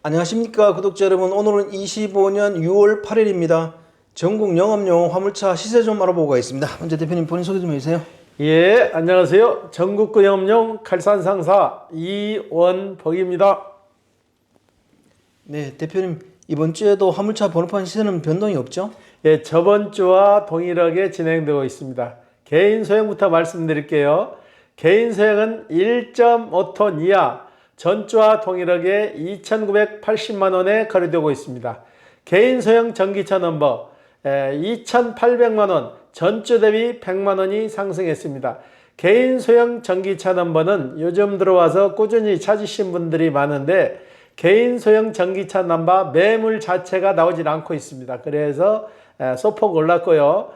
안녕하십니까 구독자 여러분. 오늘은 25년 6월 8일입니다. 전국 영업용 화물차 시세 좀 알아보고 가겠습니다. 먼저 대표님 본인 소개 좀 해주세요. 예, 안녕하세요. 전국구 영업용 칼산상사 이원복입니다. 네, 대표님 이번 주에도 화물차 번호판 시세는 변동이 없죠? 예, 저번 주와 동일하게 진행되고 있습니다. 개인 소형부터 말씀드릴게요. 개인 소형은 1.5톤 이하 전주와 동일하게 2,980만 원에 거래되고 있습니다. 개인 소형 전기차 넘버 2,800만 원, 전주 대비 100만 원이 상승했습니다. 개인 소형 전기차 넘버는 요즘 들어와서 꾸준히 찾으신 분들이 많은데 개인 소형 전기차 넘버 매물 자체가 나오질 않고 있습니다. 그래서 소폭 올랐고요.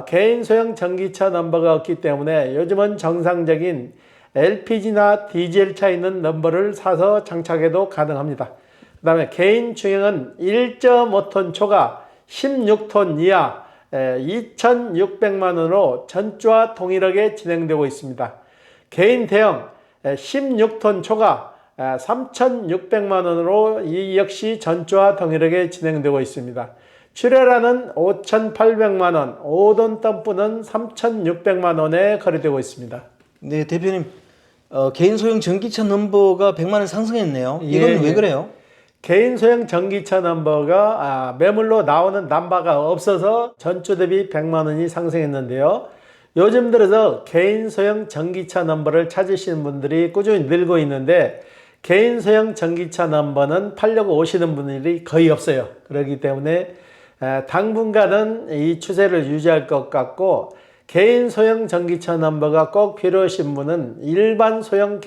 개인 소형 전기차 넘버가 없기 때문에 요즘은 정상적인 LPG나 디젤 차 있는 넘버를 사서 장착해도 가능합니다. 그 다음에 개인 중형은 1.5톤 초과 16톤 이하 2,600만 원으로 전주와 동일하게 진행되고 있습니다. 개인 대형 16톤 초과 3,600만 원으로 이 역시 전주와 동일하게 진행되고 있습니다. 출혈하는 5,800만 원, 5톤 덤프는 3,600만 원에 거래되고 있습니다. 네, 대표님 개인 소형 전기차 넘버가 100만 원 상승했네요. 이건 왜 그래요? 개인 소형 전기차 넘버가 매물로 나오는 넘버가 없어서 전주 대비 100만 원이 상승했는데요. 요즘 들어서 개인 소형 전기차 넘버를 찾으시는 분들이 꾸준히 늘고 있는데 개인 소형 전기차 넘버는 팔려고 오시는 분들이 거의 없어요. 그렇기 때문에 당분간은 이 추세를 유지할 것 같고, 개인 소형 전기차 넘버가 꼭 필요하신 분은 일반 소형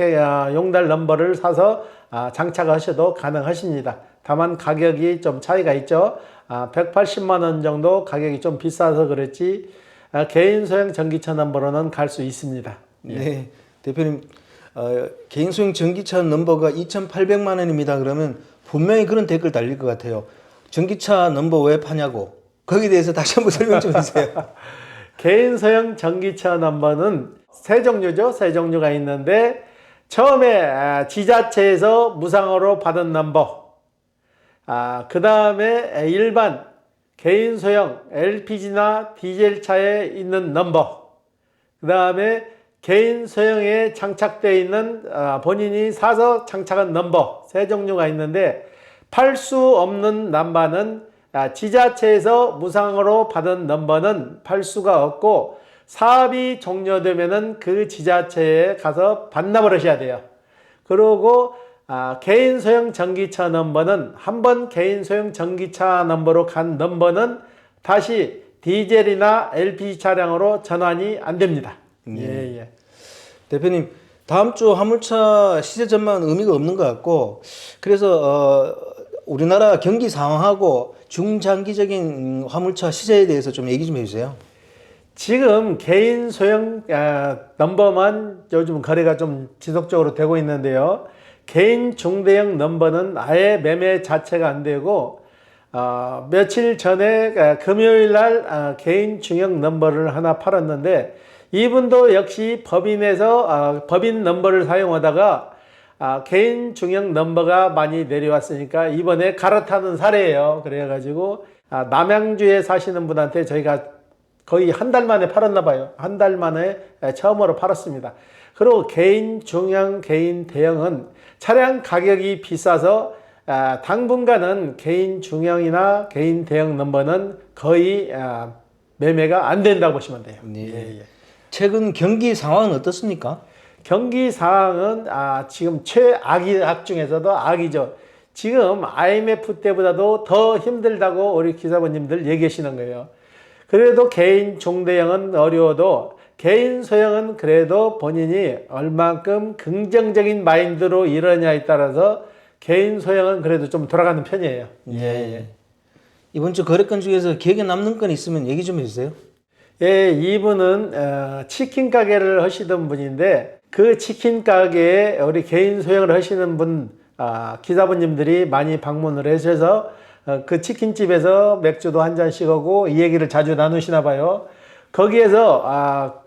용달 넘버를 사서 장착하셔도 가능하십니다. 다만 가격이 좀 차이가 있죠. 180만 원 정도 가격이 좀 비싸서 그렇지 개인 소형 전기차 넘버로는 갈 수 있습니다. 네, 대표님 개인 소형 전기차 넘버가 2,800만 원입니다. 그러면 분명히 그런 댓글 달릴 것 같아요. 전기차 넘버 왜 파냐고. 거기에 대해서 다시 한번 설명 좀 해주세요. 개인 소형 전기차 넘버는 세 종류죠. 세 종류가 있는데 처음에 지자체에서 무상으로 받은 넘버, 그 다음에 일반 개인 소형 LPG나 디젤 차에 있는 넘버, 그 다음에 개인 소형에 장착되어 있는 본인이 사서 장착한 넘버, 세 종류가 있는데 팔 수 없는 넘버는 지자체에서 무상으로 받은 넘버는 팔 수가 없고, 사업이 종료되면은 그 지자체에 가서 반납을 하셔야 돼요. 그리고 개인 소형 전기차 넘버는 한번 개인 소형 전기차 넘버로 간 넘버는 다시 디젤이나 LPG 차량으로 전환이 안 됩니다. 예. 대표님 다음 주 화물차 시세 전망은 의미가 없는 것 같고, 그래서 우리나라 경기 상황하고 중장기적인 화물차 시세에 대해서 좀 얘기 좀 해주세요. 지금 개인 소형 넘버만 요즘 거래가 좀 지속적으로 되고 있는데요. 개인 중대형 넘버는 아예 매매 자체가 안 되고, 며칠 전에 금요일 날 개인 중형 넘버를 하나 팔았는데, 이분도 역시 법인에서 법인 넘버를 사용하다가 개인 중형 넘버가 많이 내려왔으니까 이번에 갈아타는 사례예요. 그래가지고 남양주에 사시는 분한테 저희가 거의 한 달 만에 팔았나 봐요. 한 달 만에 처음으로 팔았습니다. 그리고 개인 중형, 개인 대형은 차량 가격이 비싸서 당분간은 개인 중형이나 개인 대형 넘버는 거의 매매가 안 된다고 보시면 돼요. 네. 예. 최근 경기 상황은 어떻습니까? 경기 상황은 지금 최악의 중에서도 악이죠. 지금 IMF 때보다도 더 힘들다고 우리 기사분님들 얘기하시는 거예요. 그래도 개인 중대형은 어려워도 개인 소형은 그래도 본인이 얼만큼 긍정적인 마인드로 이러냐에 따라서 개인 소형은 그래도 좀 돌아가는 편이에요. 예. 이번 주 거래건 중에서 기억에 남는 건 있으면 얘기 좀 해주세요. 예, 이분은 치킨 가게를 하시던 분인데 그 치킨 가게에 우리 개인 소형을 하시는 분 기사분님들이 많이 방문을 하셔서 그 치킨집에서 맥주도 한 잔씩 하고 이 얘기를 자주 나누시나 봐요. 거기에서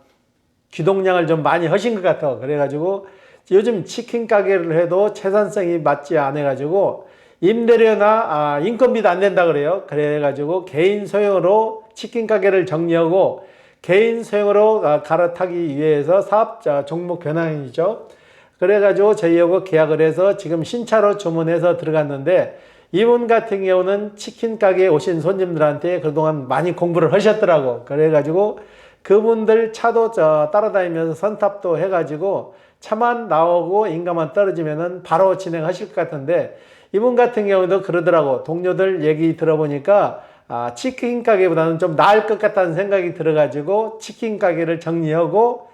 귀동량을 좀 많이 하신 것 같아. 그래가지고 요즘 치킨 가게를 해도 채산성이 맞지 않아가지고 임대료나 인건비도 안 된다 그래요. 그래가지고 개인 소형으로 치킨 가게를 정리하고 개인 소형으로 갈아타기 위해서 사업자 종목 변환이죠. 그래가지고 저희하고 계약을 해서 지금 신차로 주문해서 들어갔는데, 이분 같은 경우는 치킨 가게에 오신 손님들한테 그동안 많이 공부를 하셨더라고. 그래가지고 그분들 차도 따라다니면서 선탑도 해가지고 차만 나오고 인가만 떨어지면은 바로 진행하실 것 같은데, 이분 같은 경우도 그러더라고. 동료들 얘기 들어보니까 치킨 가게보다는 좀 나을 것 같다는 생각이 들어가지고 치킨 가게를 정리하고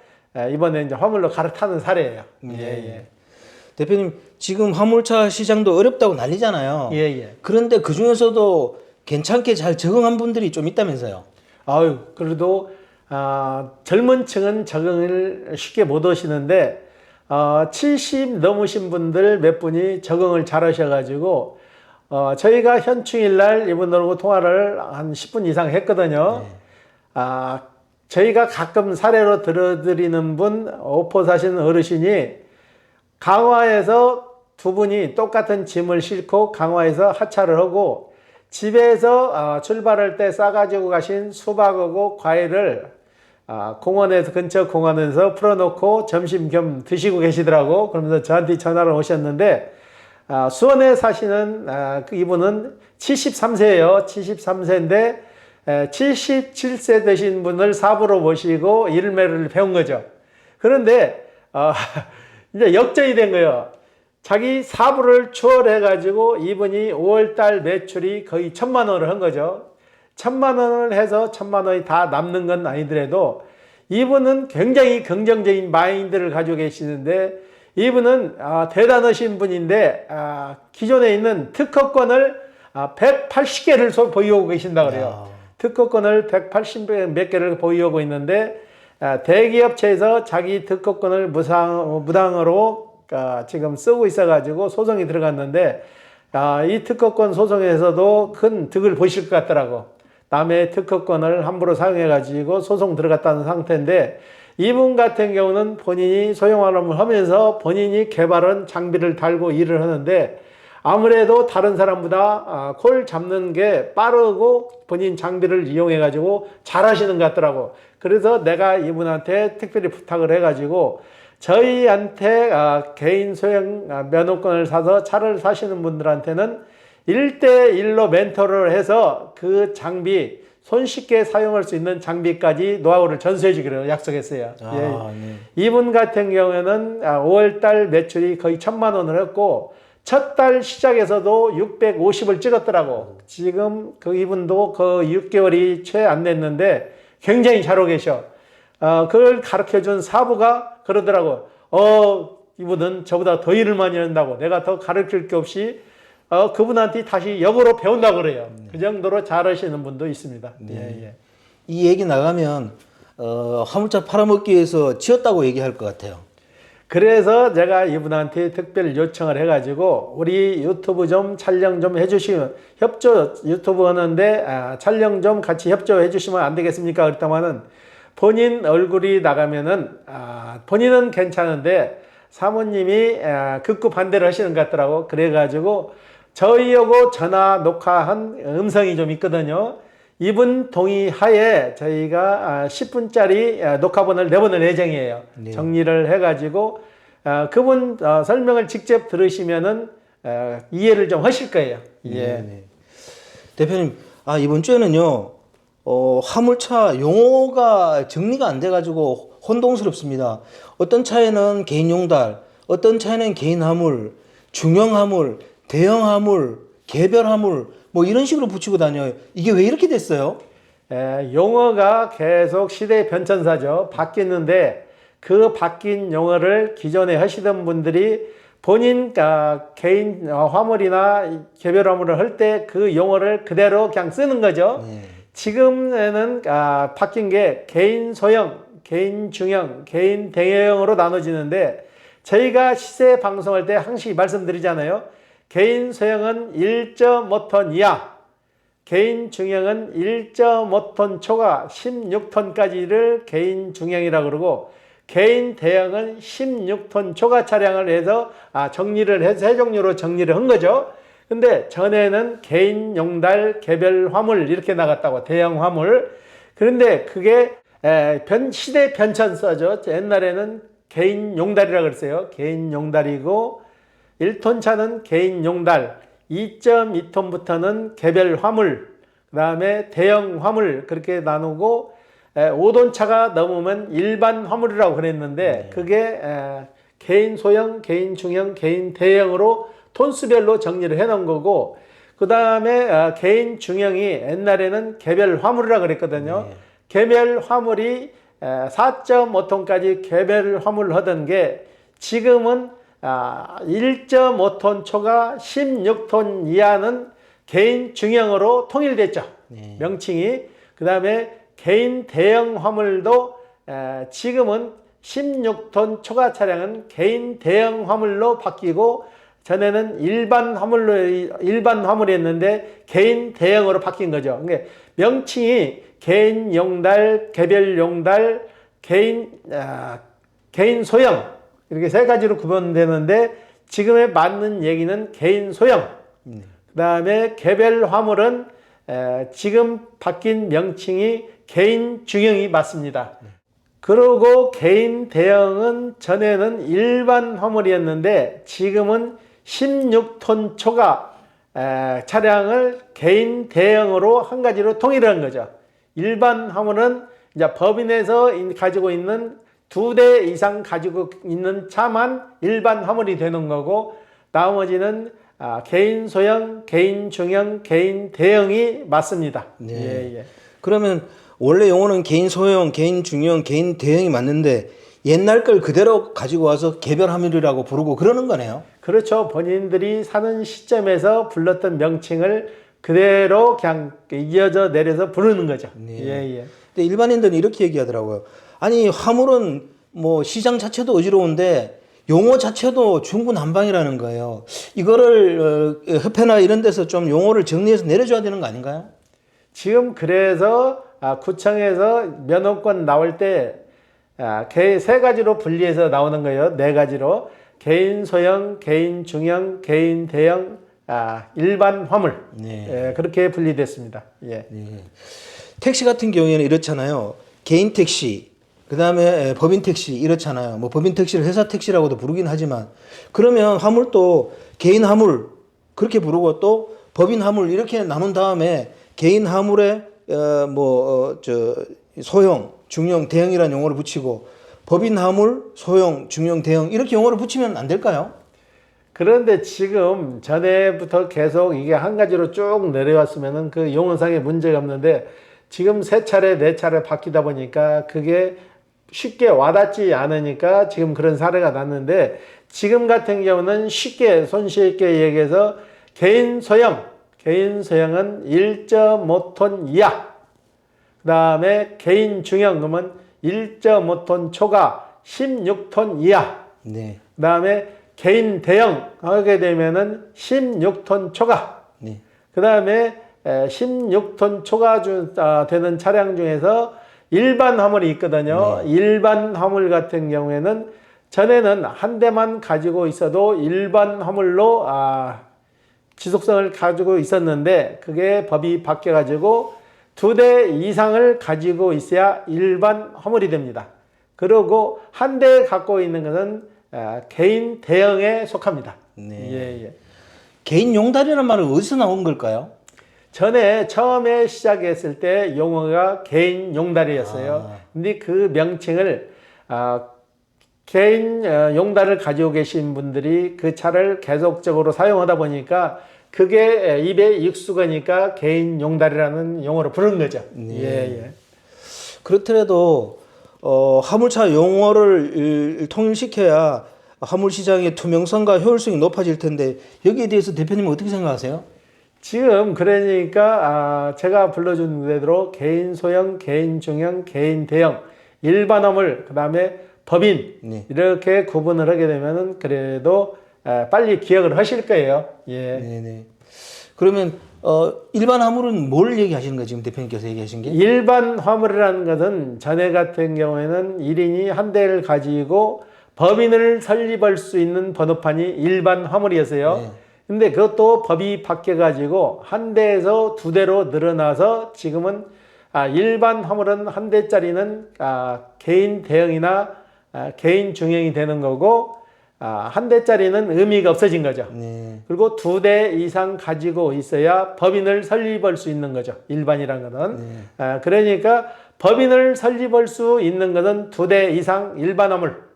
이번에 이제 화물로 갈아타는 사례예요. 네. 예. 대표님, 지금 화물차 시장도 어렵다고 난리잖아요. 예. 그런데 그 중에서도 괜찮게 잘 적응한 분들이 좀 있다면서요. 아유, 그래도 젊은 층은 적응을 쉽게 못 하시는데 70 넘으신 분들 몇 분이 적응을 잘 하셔가지고 저희가 현충일 날 이분들하고 통화를 한 10분 이상 했거든요. 네. 저희가 가끔 사례로 들어드리는 분, 오포 사시는 어르신이 강화에서 두 분이 똑같은 짐을 싣고 강화에서 하차를 하고 집에서 출발할 때 싸가지고 가신 수박하고 과일을 공원에서, 근처 공원에서 풀어놓고 점심 겸 드시고 계시더라고. 그러면서 저한테 전화를 오셨는데, 수원에 사시는 이분은 73세예요. 73세인데 77세 되신 분을 사부로 모시고 일매를 배운 거죠. 그런데 이제 역전이 된 거예요. 자기 사부를 추월해가지고 이분이 5월달 매출이 거의 1,000만 원을 한 거죠. 1,000만 원을 해서 1,000만 원이 다 남는 건 아니더라도 이분은 굉장히 긍정적인 마인드를 가지고 계시는데, 이분은 대단하신 분인데 기존에 있는 특허권을 180개를 보유하고 계신다 그래요. 특허권을 180 몇 개를 보유하고 있는데 대기업체에서 자기 특허권을 무당으로 지금 쓰고 있어가지고 소송이 들어갔는데, 이 특허권 소송에서도 큰 득을 보실 것 같더라고. 남의 특허권을 함부로 사용해가지고 소송 들어갔다는 상태인데, 이분 같은 경우는 본인이 소형화를 하면서 본인이 개발한 장비를 달고 일을 하는데, 아무래도 다른 사람보다 콜 잡는 게 빠르고 본인 장비를 이용해가지고 잘하시는 것 같더라고. 그래서 내가 이분한테 특별히 부탁을 해가지고 저희한테 개인 소형 면허권을 사서 차를 사시는 분들한테는 1대1로 멘토를 해서 그 장비 손쉽게 사용할 수 있는 장비까지 노하우를 전수해 주기로 약속했어요. 네. 이분 같은 경우에는 5월달 매출이 거의 1,000만 원을 했고 첫 달 시작에서도 650을 찍었더라고. 지금 이분도 그 6개월이 채 안 됐는데 굉장히 잘하고 계셔. 그걸 가르쳐 준 사부가 그러더라고. 이분은 저보다 더 일을 많이 한다고. 내가 더 가르칠 게 없이 그분한테 다시 역으로 배운다고 그래요. 그 정도로 잘하시는 분도 있습니다. 네. 이 얘기 나가면 화물차 팔아먹기 위해서 지었다고 얘기할 것 같아요. 그래서 제가 이분한테 특별 요청을 해가지고 우리 유튜브 좀 촬영 좀 해주시면, 협조 유튜브 하는데 촬영 좀 같이 협조해 주시면 안 되겠습니까? 그랬더만은 본인 얼굴이 나가면은 본인은 괜찮은데 사모님이 극구 반대를 하시는 것 같더라고. 그래가지고 저희하고 전화 녹화한 음성이 좀 있거든요. 이분 동의하에 저희가 10분짜리 녹화본을 내보낼 예정이에요. 네. 정리를 해가지고 그분 설명을 직접 들으시면은 이해를 좀 하실 거예요. 네. 대표님, 이번 주에는요, 화물차 용어가 정리가 안 돼가지고 혼동스럽습니다. 어떤 차에는 개인 용달, 어떤 차에는 개인 화물, 중형 화물, 대형 화물, 개별 화물, 뭐 이런 식으로 붙이고 다녀요. 이게 왜 이렇게 됐어요? 용어가 계속 시대의 변천사죠. 바뀌는데 그 바뀐 용어를 기존에 하시던 분들이 본인 개인 화물이나 개별 화물을 할 때 그 용어를 그대로 그냥 쓰는 거죠. 지금에는 바뀐 게 개인 소형, 개인 중형, 개인 대형으로 나눠지는데, 저희가 시세 방송할 때 항상 말씀드리잖아요. 개인 소형은 1.5톤 이하, 개인 중형은 1.5톤 초과 16톤까지를 개인 중형이라고 그러고, 개인 대형은 16톤 초과 차량을 해서 정리를 해서 세 종류로 정리를 한 거죠. 근데 전에는 개인 용달, 개별 화물 이렇게 나갔다고, 대형 화물. 그런데 그게 시대 변천사죠. 옛날에는 개인 용달이라고 그랬어요. 개인 용달이고 1톤 차는 개인 용달, 2.2톤부터는 개별 화물, 그 다음에 대형 화물 그렇게 나누고 5톤 차가 넘으면 일반 화물이라고 그랬는데 그게 개인 소형, 개인 중형, 개인 대형으로 톤수별로 정리를 해 놓은 거고, 그 다음에 개인 중형이 옛날에는 개별 화물이라고 그랬거든요. 개별 화물이 4.5톤까지 개별 화물을 하던 게 지금은 1.5톤 초과 16톤 이하는 개인 중형으로 통일됐죠. 명칭이. 그 다음에 개인 대형 화물도 지금은 16톤 초과 차량은 개인 대형 화물로 바뀌고, 전에는 일반 화물이었는데 개인 대형으로 바뀐 거죠. 그러니까 명칭이 개인 용달, 개별 용달, 개인 소형 이렇게 세 가지로 구분되는데, 지금에 맞는 얘기는 개인 소형. 그다음에 개별 화물은 지금 바뀐 명칭이 개인 중형이 맞습니다. 그리고 개인 대형은 전에는 일반 화물이었는데 지금은 16톤 초과 차량을 개인 대형으로 한 가지로 통일한 거죠. 일반 화물은 이제 법인에서 가지고 있는 2대 이상 가지고 있는 차만 일반 화물이 되는 거고, 나머지는 개인 소형, 개인 중형, 개인 대형이 맞습니다. 네. 그러면 원래 용어는 개인 소형, 개인 중형, 개인 대형이 맞는데 옛날 걸 그대로 가지고 와서 개별 화물이라고 부르고 그러는 거네요. 그렇죠. 본인들이 사는 시점에서 불렀던 명칭을 그대로 그냥 이어져 내려서 부르는 거죠. 근데 일반인들은 이렇게 얘기하더라고요. 아니, 화물은 뭐 시장 자체도 어지러운데 용어 자체도 중구난방이라는 거예요. 이거를 협회나 이런 데서 좀 용어를 정리해서 내려줘야 되는 거 아닌가요? 지금 그래서 구청에서 면허권 나올 때 세 가지로 분리해서 나오는 거예요. 네 가지로. 개인 소형, 개인 중형, 개인 대형, 일반 화물. 그렇게 분리됐습니다. 택시 같은 경우에는 이렇잖아요. 개인 택시, 그 다음에 법인 택시 이렇잖아요. 뭐 법인 택시를 회사 택시라고도 부르긴 하지만, 그러면 화물도 개인 화물 그렇게 부르고 또 법인 화물 이렇게 나눈 다음에 개인 화물에 소형, 중형, 대형이라는 용어를 붙이고 법인 화물, 소형, 중형, 대형 이렇게 용어를 붙이면 안 될까요? 그런데 지금 전에부터 계속 이게 한 가지로 쭉 내려왔으면은 그 용어상에 문제가 없는데, 지금 세 차례, 네 차례 바뀌다 보니까 그게 쉽게 와닿지 않으니까 지금 그런 사례가 났는데, 지금 같은 경우는 쉽게 손쉽게 얘기해서 개인 소형, 개인 소형은 1.5톤 이하, 그 다음에 개인 중형 그러면 1.5톤 초과 16톤 이하, 그 다음에 개인 대형 하게 되면은 16톤 초과, 그 다음에 16톤 초과 되는 차량 중에서 일반 화물이 있거든요. 일반 화물 같은 경우에는 전에는 한 대만 가지고 있어도 일반 화물로 지속성을 가지고 있었는데, 그게 법이 바뀌어 가지고 2대 이상을 가지고 있어야 일반 화물이 됩니다. 그리고 한 대 갖고 있는 것은 개인 대형에 속합니다. 개인 용달이라는 말은 어디서 나온 걸까요? 전에 처음에 시작했을 때 용어가 개인 용달이었어요. 근데 그 명칭을 개인 용달을 가지고 계신 분들이 그 차를 계속적으로 사용하다 보니까 그게 입에 익숙하니까 개인 용달이라는 용어로 부르는 거죠. 그렇더라도 화물차 용어를 통일시켜야 화물 시장의 투명성과 효율성이 높아질 텐데, 여기에 대해서 대표님은 어떻게 생각하세요? 지금 그러니까 제가 불러준 대로 개인 소형, 개인 중형, 개인 대형, 일반 화물, 그 다음에 법인 이렇게 구분을 하게 되면은 그래도 빨리 기억을 하실 거예요. 그러면 일반 화물은 뭘 얘기하시는 거예요? 지금 대표님께서 얘기하신 게? 일반 화물이라는 것은 전에 같은 경우에는 1인이 한 대를 가지고 법인을 설립할 수 있는 번호판이 일반 화물이었어요. 근데 그것도 법이 바뀌어가지고 한 대에서 두 대로 늘어나서 지금은 일반 화물은 한 대짜리는 개인 대형이나 개인 중형이 되는 거고 한 대짜리는 의미가 없어진 거죠. 네. 그리고 두 대 이상 가지고 있어야 법인을 설립할 수 있는 거죠. 일반이라는 것은. 네. 그러니까 법인을 설립할 수 있는 것은 두 대 이상 일반 화물.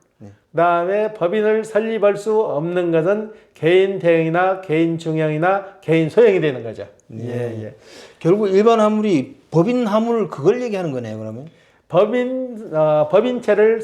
그다음에 법인을 설립할 수 없는 것은 개인 대형이나 개인 중형이나 개인 소형이 되는 거죠. 네. 예. 결국 일반 화물이 법인 화물 그걸 얘기하는 거네요, 그러면. 법인체를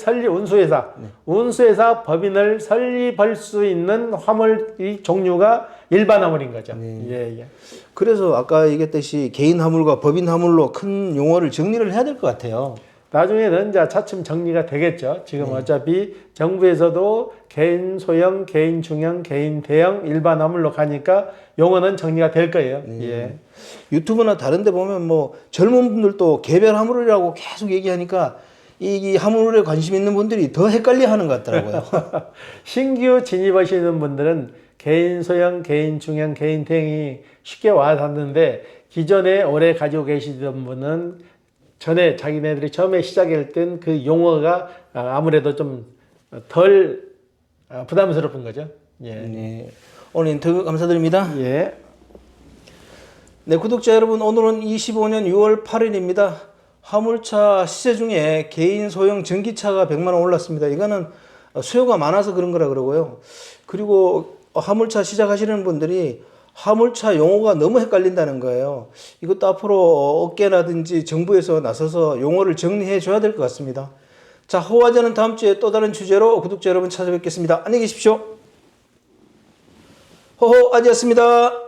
운수회사 법인을 설립할 수 있는 화물의 종류가 일반 화물인 거죠. 네. 예. 그래서 아까 얘기했듯이 개인 화물과 법인 화물로 큰 용어를 정리를 해야 될 것 같아요. 나중에는 이제 차츰 정리가 되겠죠. 지금 어차피 정부에서도 개인 소형, 개인 중형, 개인 대형, 일반 화물로 가니까 용어는 정리가 될 거예요. 예. 유튜브나 다른 데 보면 뭐 젊은 분들도 개별 화물이라고 계속 얘기하니까 이 화물에 관심 있는 분들이 더 헷갈려 하는 것 같더라고요. 신규 진입하시는 분들은 개인 소형, 개인 중형, 개인 대형이 쉽게 와닿는데 기존에 오래 가지고 계시던 분은 전에 자기네들이 처음에 시작할 땐 그 용어가 아무래도 좀 덜 부담스러운 거죠. 예. 네. 오늘 인터뷰 감사드립니다. 예. 네, 구독자 여러분, 오늘은 25년 6월 8일입니다. 화물차 시세 중에 개인 소형 전기차가 100만 원 올랐습니다. 이거는 수요가 많아서 그런 거라 그러고요. 그리고 화물차 시작하시는 분들이 화물차 용어가 너무 헷갈린다는 거예요. 이것도 앞으로 업계라든지 정부에서 나서서 용어를 정리해 줘야 될 것 같습니다. 자, 호화전은 다음 주에 또 다른 주제로 구독자 여러분 찾아뵙겠습니다. 안녕히 계십시오. 호호아지였습니다.